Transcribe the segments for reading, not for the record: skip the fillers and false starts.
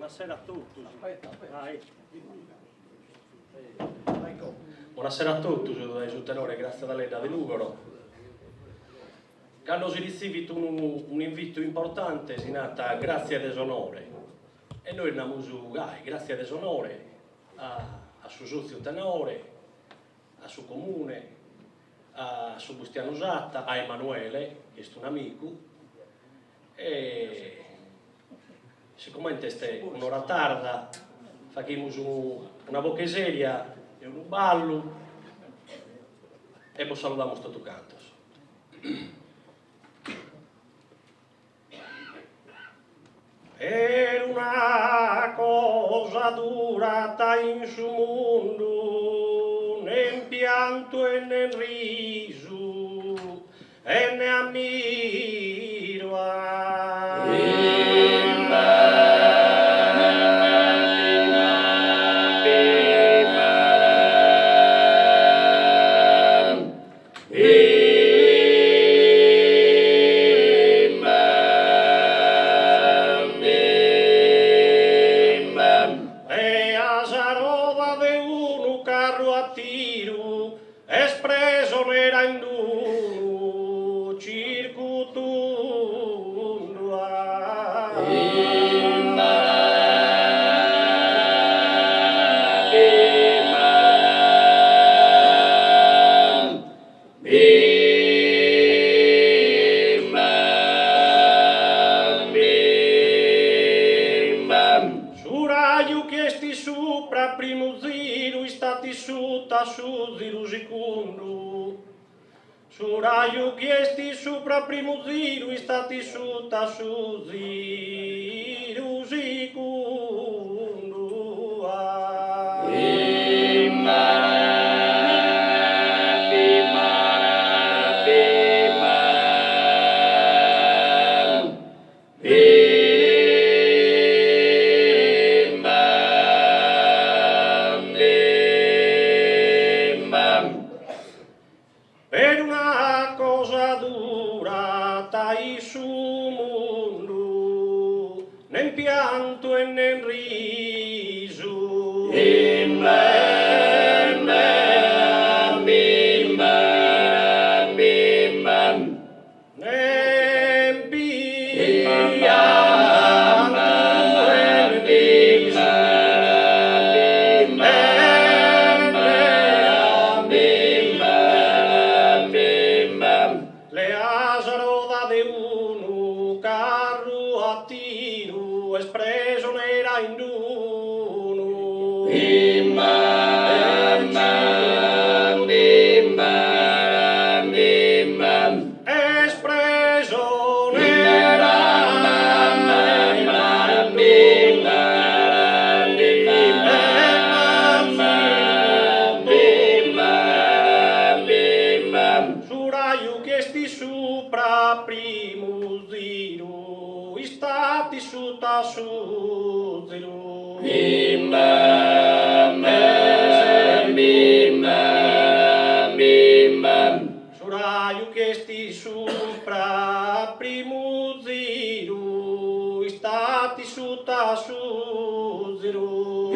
Buonasera a tutti. Buonasera a tutti, sono tenore, grazie da lei da Velugoro. Quando si riceve un invito importante si nata grazie ed esonore. E noi andiamo su grazie ed esonore a suo socio tenore, a suo comune, a suo Bustiano Usatta, a Emanuele, che è un amico. E siccome è un'ora tarda, facciamo una bocca seria e un ballo e poi salutiamo sto canto. Per una cosa durata in su mondo, né pianto e né riso, e ne ammiro Suraio chiesti sopra primo ziro, stati su tassu ziro secondo pianto e nel riso le asaro da de uno carro a tiro espresso nera in uno espresso nera Suraio chiesti sopra primo ziro stati su tassu ziro Suraio chiesti sopra primo ziro stati su tassu ziro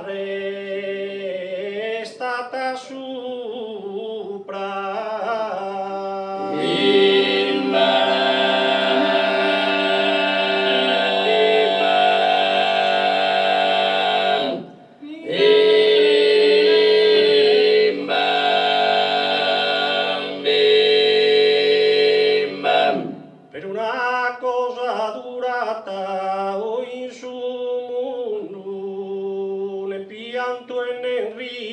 È stata sopra per una cosa durata o in su mondo né pianto e né riso